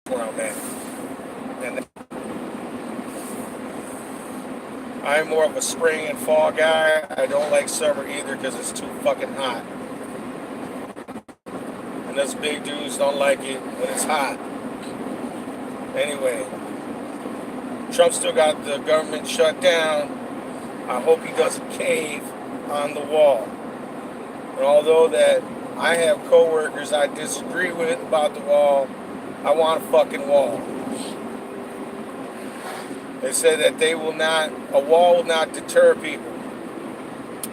where I'm at. And I'm more of a spring and fall guy. I don't like summer either because it's too fucking hot. And us big dudes don't like it when it's hot. Anyway, Trump still got the government shut down. I hope he doesn't cave on the wall. And although that I have coworkers I disagree with about the wall, I want a fucking wall. They say that a wall will not deter people.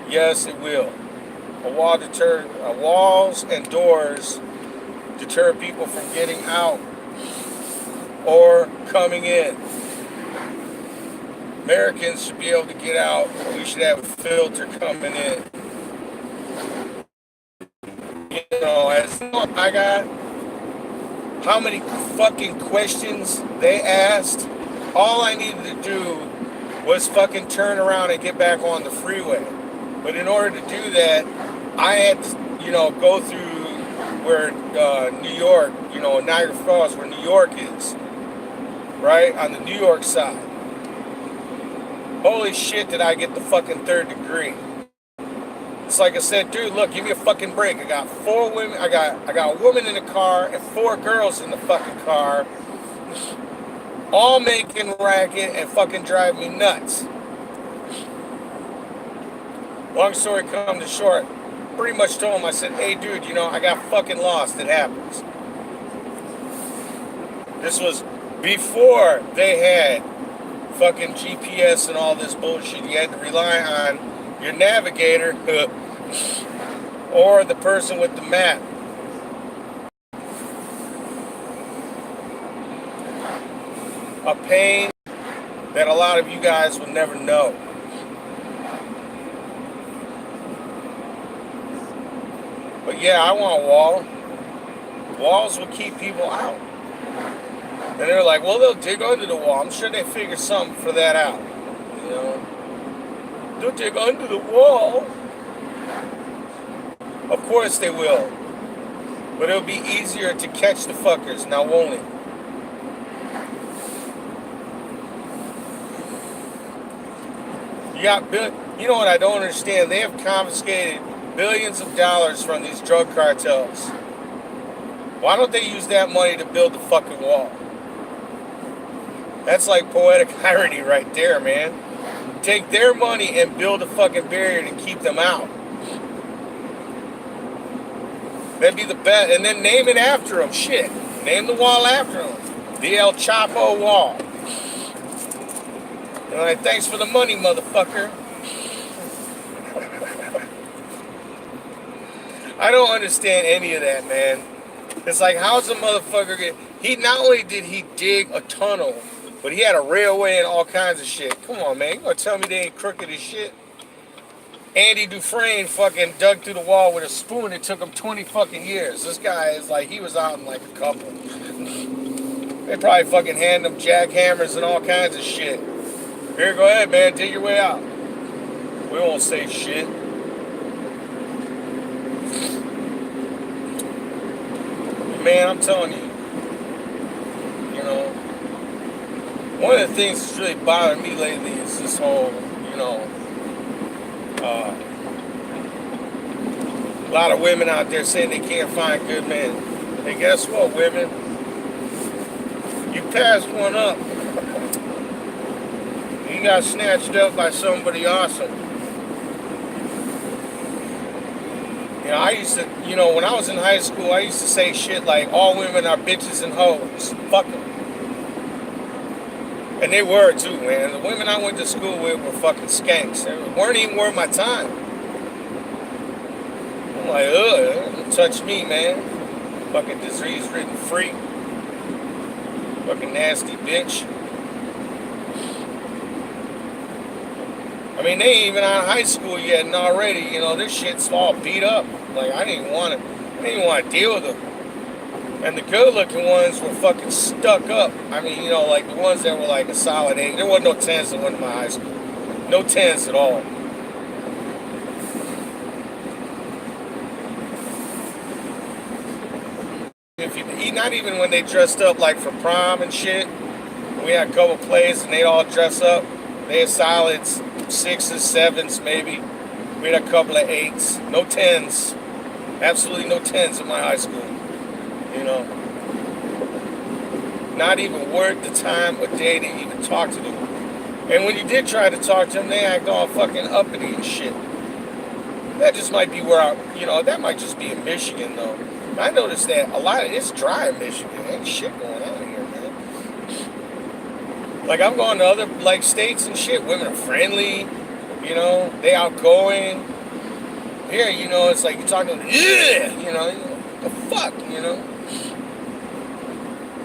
Yes, it will. Walls and doors deter people from getting out or coming in. Americans should be able to get out. We should have a filter coming in. You know, as I got how many fucking questions they asked, all I needed to do was fucking turn around and get back on the freeway. But in order to do that, I had to, go through where New York, Niagara Falls, where New York is, right? On the New York side. Holy shit, did I get the fucking third degree. It's like I said, dude, look, give me a fucking break. I got 4 women, I got a woman in the car and 4 girls in the fucking car, all making racket and fucking drive me nuts. Long story come to short, pretty much told him, I said, hey dude, I got fucking lost. It happens. This was before they had fucking GPS and all this bullshit. You had to rely on your navigator or the person with the map. A pain that a lot of you guys will never know. But yeah, I want a wall. Walls will keep people out. And they're like, well, they'll dig under the wall. I'm sure they figure something for that out. They'll dig under the wall. Of course they will. But it'll be easier to catch the fuckers, now won't it? You know what I don't understand? They have confiscated billions of dollars from these drug cartels. Why don't they use that money to build the fucking wall? That's like poetic irony right there, man. Take their money and build a fucking barrier to keep them out. That'd be the best. And then name it after them. Shit. Name the wall after them. The El Chapo Wall. Like, thanks for the money, motherfucker. I don't understand any of that, man. It's like, how's a motherfucker get... Not only did he dig a tunnel, but he had a railway and all kinds of shit. Come on, man. You gonna tell me they ain't crooked as shit? Andy Dufresne fucking dug through the wall with a spoon. It took him 20 fucking years. This guy is like, he was out in like a couple. They probably fucking hand him jackhammers and all kinds of shit. Here, go ahead, man. Dig your way out. We won't say shit. Man, I'm telling you, one of the things that's really bothering me lately is this whole, a lot of women out there saying they can't find good men. Hey, guess what, women? You passed one up. You got snatched up by somebody awesome. I used to, when I was in high school, I used to say shit like, all women are bitches and hoes. Fuck them. And they were too, man. The women I went to school with were fucking skanks. They weren't even worth my time. I'm like, don't touch me, man. Fucking disease-ridden freak. Fucking nasty bitch. I mean, they ain't even out of high school yet, and already, this shit's all beat up. Like, I didn't even want to deal with them. And the good-looking ones were fucking stuck up. I mean, like the ones that were like a solid 8. There wasn't no 10s that went to my high school. No 10s at all. not even when they dressed up like for prom and shit. We had a couple plays and they all dress up. They had solids, 6s, 7s maybe. We had a couple of 8s, no 10s. Absolutely no 10s in my high school. You know, not even worth the time or day to even talk to them. And when you did try to talk to them, they act all fucking uppity and shit. That just might be where that might just be in Michigan though. I noticed that a lot of it's dry in Michigan. Ain't shit going on here, man. Like I'm going to other like states and shit. Women are friendly, they outgoing. Here, it's like you're talking, the fuck,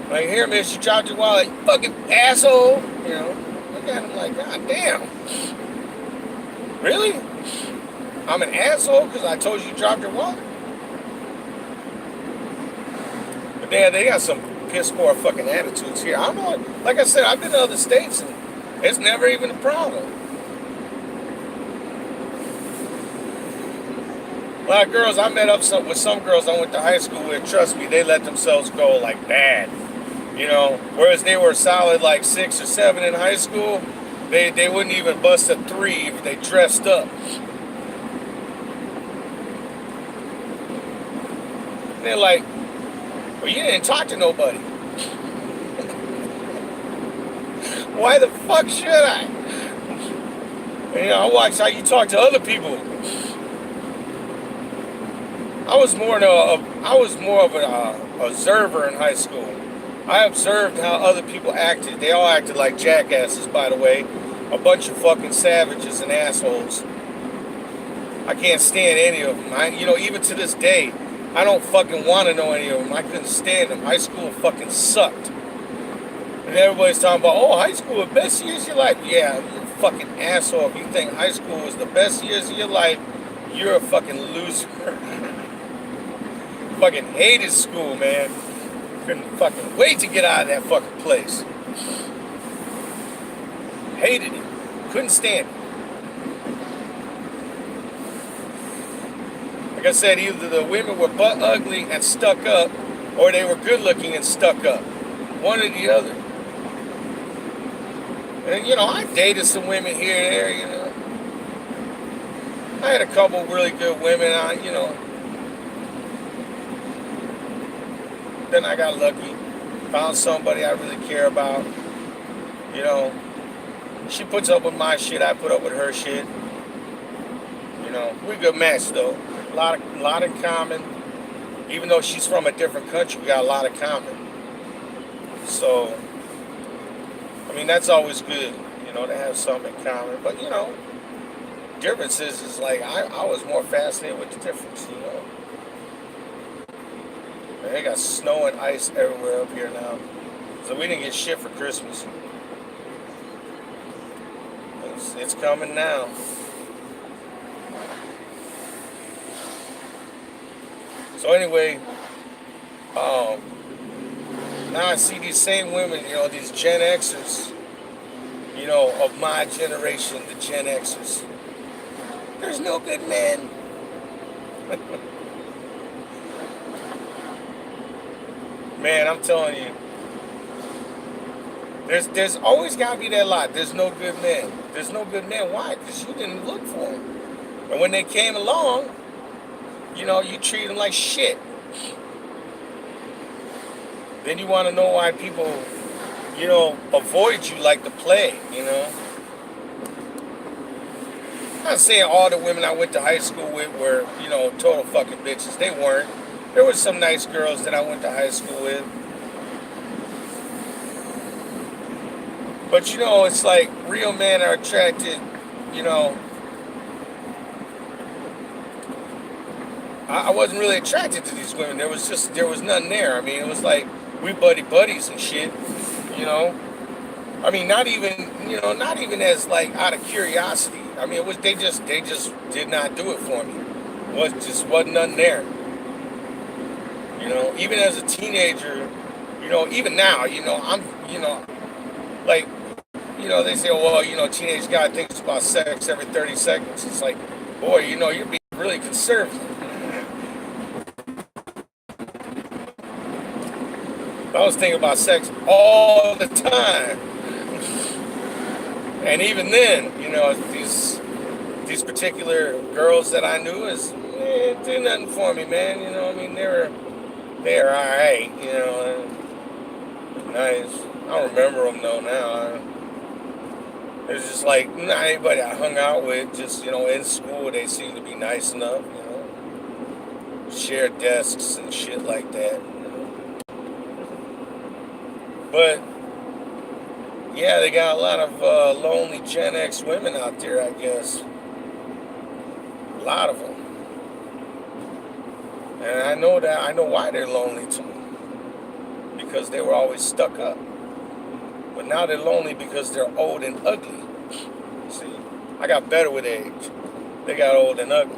Like here, miss, you dropped your wallet, you fucking asshole, Look at him like, god damn. Really? I'm an asshole because I told you dropped your wallet? But they got some piss poor fucking attitudes here. I don't know. Like I said, I've been to other states and it's never even a problem. A lot of girls, I met up with some girls I went to high school with, trust me, they let themselves go like bad. Whereas they were solid like 6 or 7 in high school, they wouldn't even bust a 3 if they dressed up. They're like, well, you didn't talk to nobody. Why the fuck should I? I watch how you talk to other people. I was more of an observer in high school. I observed how other people acted. They all acted like jackasses, by the way. A bunch of fucking savages and assholes. I can't stand any of them. Even to this day, I don't fucking want to know any of them. I couldn't stand them. High school fucking sucked. And everybody's talking about, oh, high school, the best years of your life. Yeah, you're a fucking asshole. If you think high school is the best years of your life, you're a fucking loser. Fucking hated school, man. Couldn't fucking wait to get out of that fucking place. Hated it. Couldn't stand it. Like I said, either the women were butt ugly and stuck up, or they were good looking and stuck up. One or the other. And I dated some women here and there, I had a couple really good women, Then I got lucky. Found somebody I really care about. She puts up with my shit, I put up with her shit. We a good match though. A lot in common. Even though she's from a different country, we got a lot in common. So, that's always good, to have something in common. But, differences is like, I was more fascinated with the difference, And they got snow and ice everywhere up here now. So we didn't get shit for Christmas. It's coming now. So anyway, now I see these same women, these Gen Xers, of my generation, the Gen Xers. There's no good men. Man, I'm telling you, there's always got to be that lot. There's no good men. There's no good men. Why? Because you didn't look for them. And when they came along, you treat them like shit. Then you want to know why people, avoid you like the plague, I'm not saying all the women I went to high school with were, total fucking bitches. They weren't. There were some nice girls that I went to high school with. But, it's like real men are attracted, I wasn't really attracted to these women. There was nothing there. It was like we buddies and shit, not even as like out of curiosity. It was they just did not do it for me. Wasn't nothing there. Even as a teenager, even now, I'm, like, they say, well, teenage guy thinks about sex every 30 seconds. It's like, boy, you're being really conservative. I was thinking about sex all the time. And even then, these particular girls that I knew did nothing for me, man. You know, I mean, they're all right. You know, nice. I don't remember them though now. It's just like not anybody I hung out with. Just in school, they seemed to be nice enough. Share desks and shit like that. But yeah, they got a lot of lonely Gen X women out there, I guess. A lot of them. And I know why they're lonely too. Because they were always stuck up. But now they're lonely because they're old and ugly. See, I got better with age. They got old and ugly.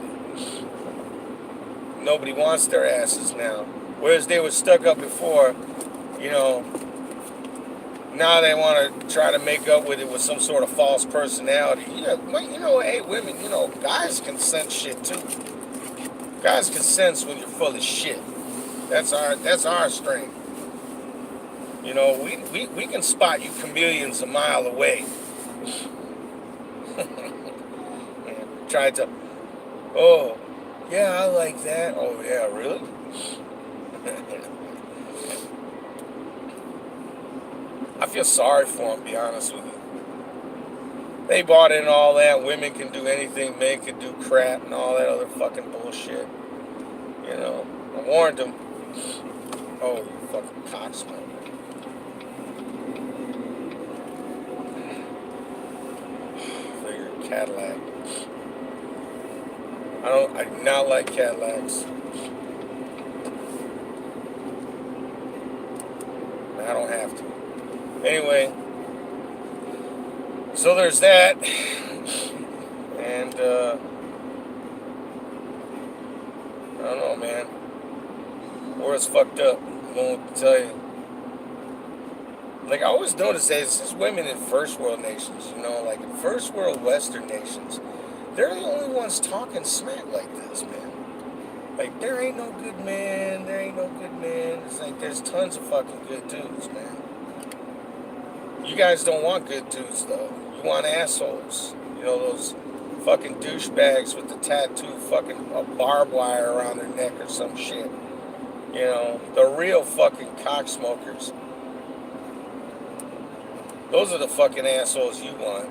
Nobody wants their asses now. Whereas they were stuck up before, now they want to try to make up with it with some sort of false personality. Yeah, hey, women, guys can sense shit too. Guys can sense when you're full of shit. That's our strength. We can spot you chameleons a mile away. Tried to, oh, yeah, I like that. Oh, yeah, really? I feel sorry for them, to be honest with you. They bought in all that. Women can do anything. Men can do crap and all that other fucking bullshit. I warned them. Oh, you fucking cocksmoker. Figure Cadillac. I do not like Cadillacs. I don't have to. Anyway, so there's that. And, I don't know, man. World's fucked up. I don't know what to tell you. Like, I always notice that it's just women in first world nations, like in first world Western nations. They're the only ones talking smack like this, man. Like, there ain't no good man. There ain't no good man. It's like, there's tons of fucking good dudes, man. You guys don't want good dudes, though. You want assholes. Those fucking douchebags with the tattoo fucking barbed wire around their neck or some shit. The real fucking cocksmokers. Those are the fucking assholes you want.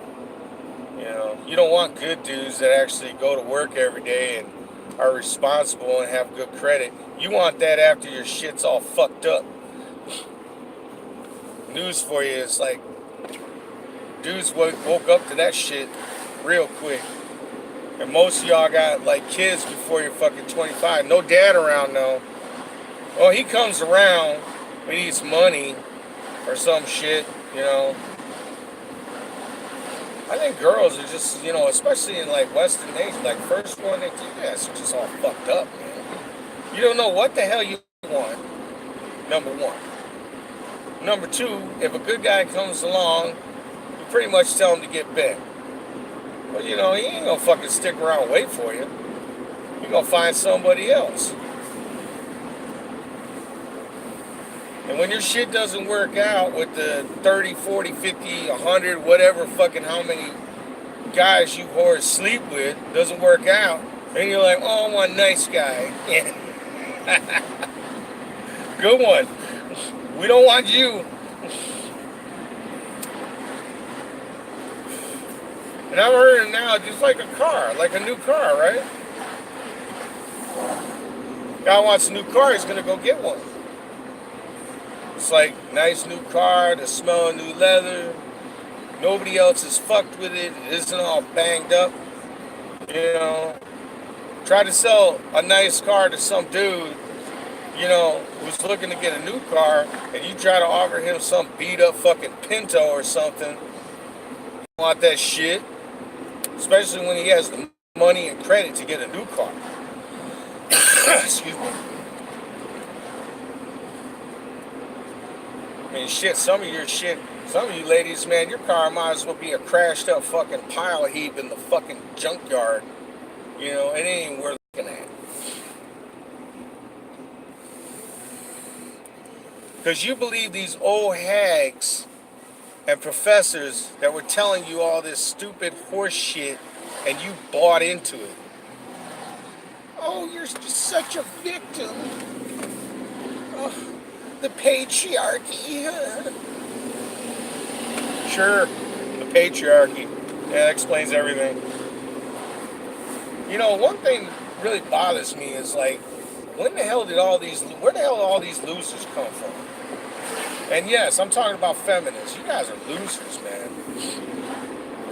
You don't want good dudes that actually go to work every day and are responsible and have good credit. You want that after your shit's all fucked up. News for you is like, dudes woke up to that shit real quick. And most of y'all got like kids before you're fucking 25. No dad around though. Well, he comes around when he needs money or some shit, I think girls are just, especially in like Western nations, like first one, you guys are just all fucked up, man. You don't know what the hell you want, number one. Number two, if a good guy comes along, you pretty much tell him to get back. Well, he ain't gonna fucking stick around and wait for you. You're gonna find somebody else. And when your shit doesn't work out with the 30, 40, 50, 100, whatever fucking how many guys you whores sleep with, doesn't work out, and you're like, oh, I want a nice guy. Good one. We don't want you. And I've heard it now, just like a car, like a new car, right? Guy wants a new car, he's gonna go get one. It's like, nice new car, the smell of new leather. Nobody else is fucked with it. It isn't all banged up. Try to sell a nice car to some dude, who's looking to get a new car, and you try to offer him some beat up fucking Pinto or something. You want that shit. Especially when he has the money and credit to get a new car. Excuse me. I mean, shit, some of you ladies, man, your car might as well be a crashed up fucking pile heap in the fucking junkyard. It ain't even worth looking at. Because you believe these old hags and professors that were telling you all this stupid horse shit and you bought into it. Oh, you're just such a victim. Oh, the patriarchy. Sure, the patriarchy. Yeah, that explains everything. You know, one thing that really bothers me is like, where the hell all these losers come from? And yes, I'm talking about feminists. You guys are losers, man.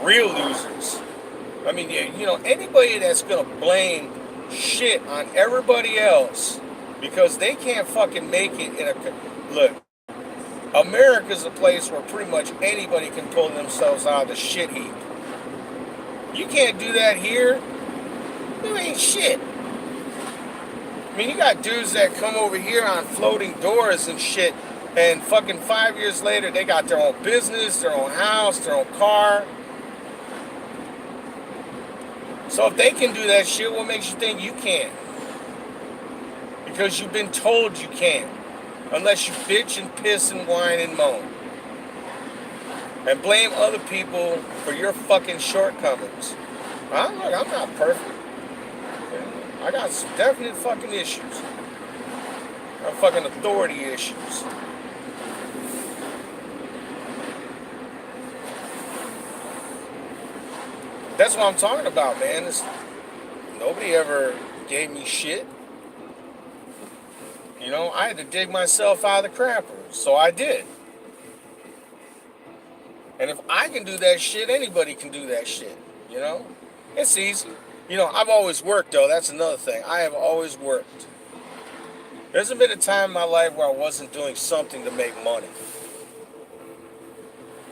Real losers. I mean, you know, anybody that's gonna blame shit on everybody else because they can't fucking make it in a... Look, America's a place where pretty much anybody can pull themselves out of the shit heap. You can't do that here. You ain't shit. I mean, you got dudes that come over here on floating doors and shit, and fucking 5 years later, they got their own business, their own house, their own car. So if they can do that shit, what makes you think you can't? Because you've been told you can't. Unless you bitch and piss and whine and moan. And blame other people for your fucking shortcomings. I'm not perfect. I got some definite fucking issues. I have fucking authority issues. That's what I'm talking about, man. Nobody ever gave me shit. You know, I had to dig myself out of the crapper, so I did. And if I can do that shit, anybody can do that shit, you know? It's easy. You know, I've always worked, though. That's another thing. I have always worked. There hasn't been a time in my life where I wasn't doing something to make money.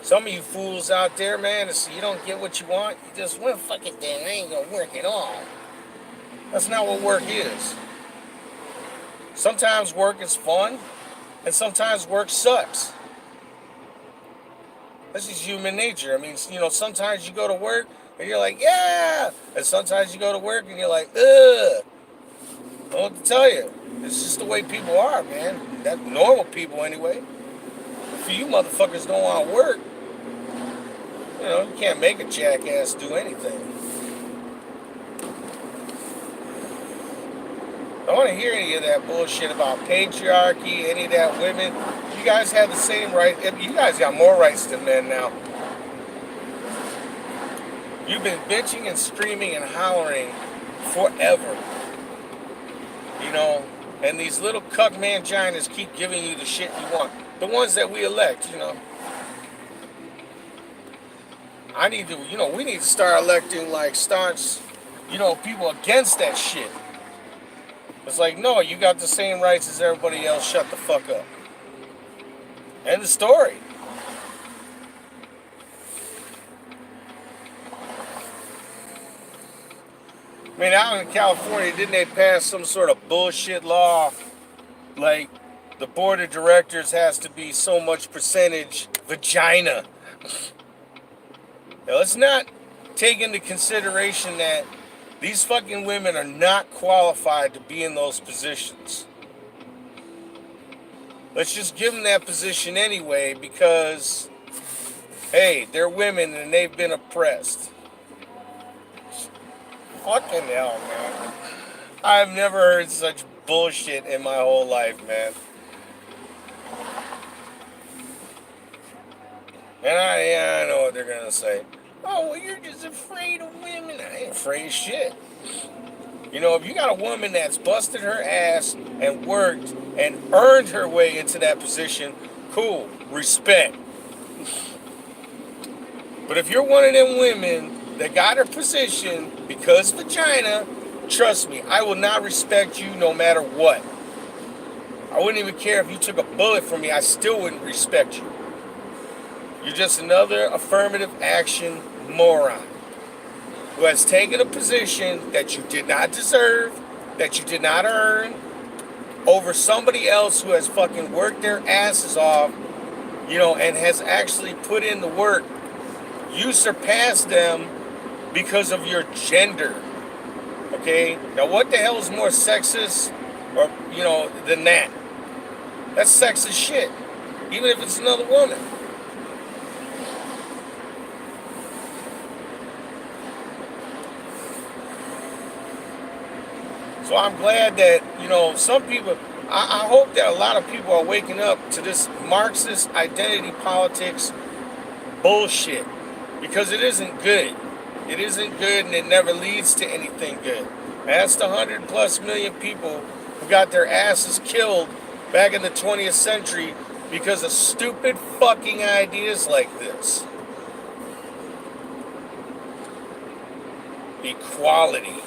Some of you fools out there, man, you don't get what you want, you just, well, fuck it then, I ain't gonna work at all. That's not what work is. Sometimes work is fun, and sometimes work sucks. That's just human nature. I mean, you know, sometimes you go to work, and you're like, yeah! And sometimes you go to work, and you're like, ugh! I don't know what to tell you. It's just the way people are, man. That's normal people, anyway. If you motherfuckers don't want to work, you know, you can't make a jackass do anything. I don't want to hear any of that bullshit about patriarchy, any of that women. You guys have the same right. You guys got more rights than men now. You've been bitching and screaming and hollering forever. You know, and these little cuck manginas keep giving you the shit you want. The ones that we elect, you know. We need to start electing, people against that shit. It's like, no, you got the same rights as everybody else, shut the fuck up. End of story. I mean, out in California, didn't they pass some sort of bullshit law? Like, the board of directors has to be so much percentage vagina. Now, let's not take into consideration that these fucking women are not qualified to be in those positions. Let's just give them that position anyway because, hey, they're women and they've been oppressed. Fucking hell, man. I've never heard such bullshit in my whole life, man. And I know what they're gonna say. Oh, well, you're just afraid of women. I ain't afraid of shit. You know, if you got a woman that's busted her ass and worked and earned her way into that position, cool, respect. But if you're one of them women that got her position because vagina, trust me, I will not respect you no matter what. I wouldn't even care if you took a bullet from me, I still wouldn't respect you. You're just another affirmative action moron who has taken a position that you did not deserve, that you did not earn, over somebody else who has fucking worked their asses off, you know, and has actually put in the work. You surpassed them because of your gender. Okay? Now what the hell is more sexist or, than that? That's sexist shit. Even if it's another woman. So I'm glad that, some people, I hope that a lot of people are waking up to this Marxist identity politics bullshit. Because it isn't good. It isn't good and it never leads to anything good. That's the 100+ million people who got their asses killed back in the 20th century because of stupid fucking ideas like this. Equality.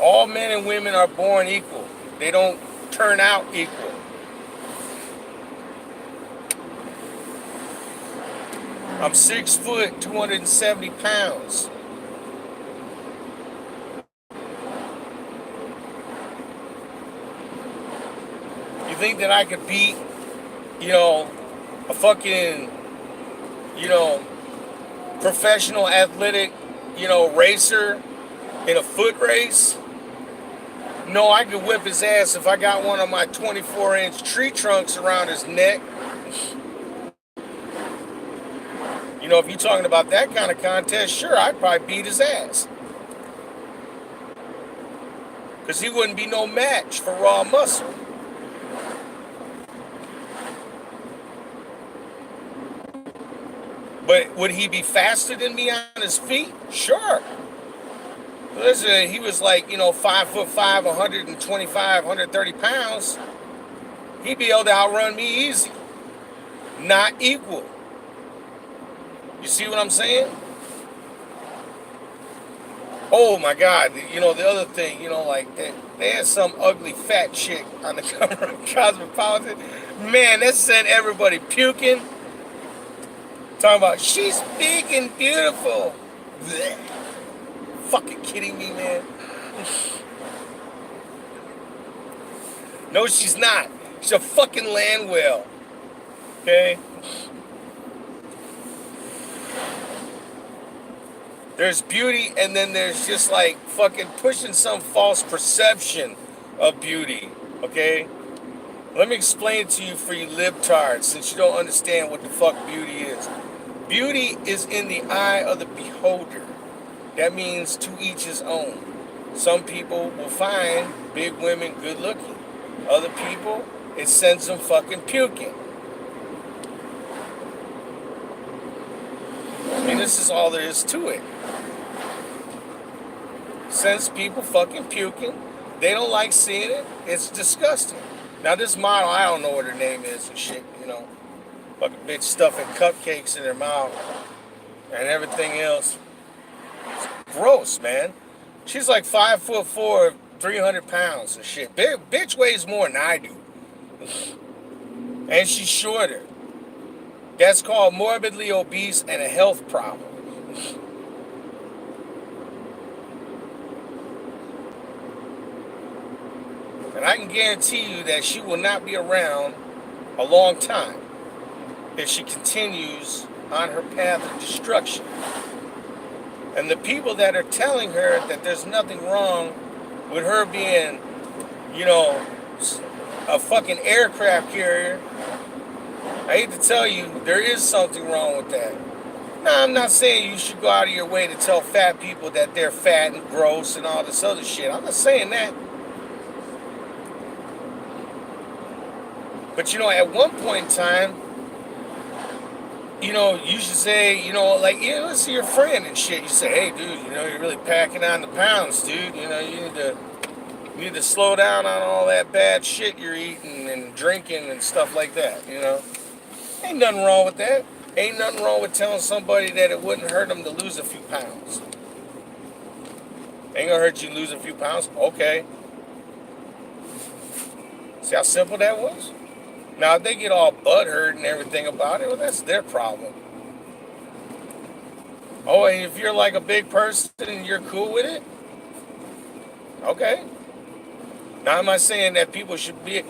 All men and women are born equal. They don't turn out equal. I'm 6 foot, 270 pounds. You think that I could beat, a fucking, professional athletic, racer in a foot race? No, I could whip his ass if I got one of my 24-inch tree trunks around his neck. If you're talking about that kind of contest, sure, I'd probably beat his ass. Because he wouldn't be no match for raw muscle. But would he be faster than me on his feet? Sure. Listen, he was like, 5'5", 125, 130 pounds. He'd be able to outrun me easy. Not equal. You see what I'm saying? Oh my God. The other thing, they had some ugly fat chick on the cover of Cosmopolitan. Man, that sent everybody puking. Talking about, she's big and beautiful. Blech. Fucking kidding me, man? No, she's not. She's a fucking land whale. Okay? There's beauty, and then there's just like fucking pushing some false perception of beauty. Okay? Let me explain it to you for you libtards, since you don't understand what the fuck beauty is. Beauty is in the eye of the beholder. That means to each his own. Some people will find big women good looking. Other people, it sends them fucking puking. I mean, this is all there is to it. Sends people fucking puking. They don't like seeing it. It's disgusting. Now, this model, I don't know what her name is and shit, Fucking bitch stuffing cupcakes in her mouth and everything else. It's gross, man. She's like 5'4", 300 pounds and shit. Bitch weighs more than I do. And she's shorter. That's called morbidly obese and a health problem. And I can guarantee you that she will not be around a long time if she continues on her path of destruction. And the people that are telling her that there's nothing wrong with her being, a fucking aircraft carrier, I hate to tell you, there is something wrong with that. Now, I'm not saying you should go out of your way to tell fat people that they're fat and gross and all this other shit. I'm not saying that. But, at one point in time, you should say, let's see your friend and shit. You say, hey, dude, you're really packing on the pounds, dude. You need to slow down on all that bad shit you're eating and drinking and stuff like that, Ain't nothing wrong with that. Ain't nothing wrong with telling somebody that it wouldn't hurt them to lose a few pounds. Ain't gonna hurt you to lose a few pounds? Okay. See how simple that was? Now, if they get all butthurt and everything about it, well, that's their problem. Oh, and if you're like a big person and you're cool with it, okay. Now, am I saying that people should be,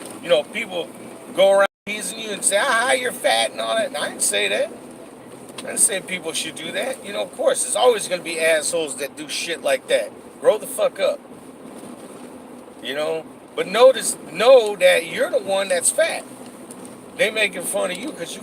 people go around teasing you and say, you're fat and all that? I didn't say that. I didn't say people should do that. Of course, there's always going to be assholes that do shit like that. Grow the fuck up. But know that you're the one that's fat. They making fun of you because you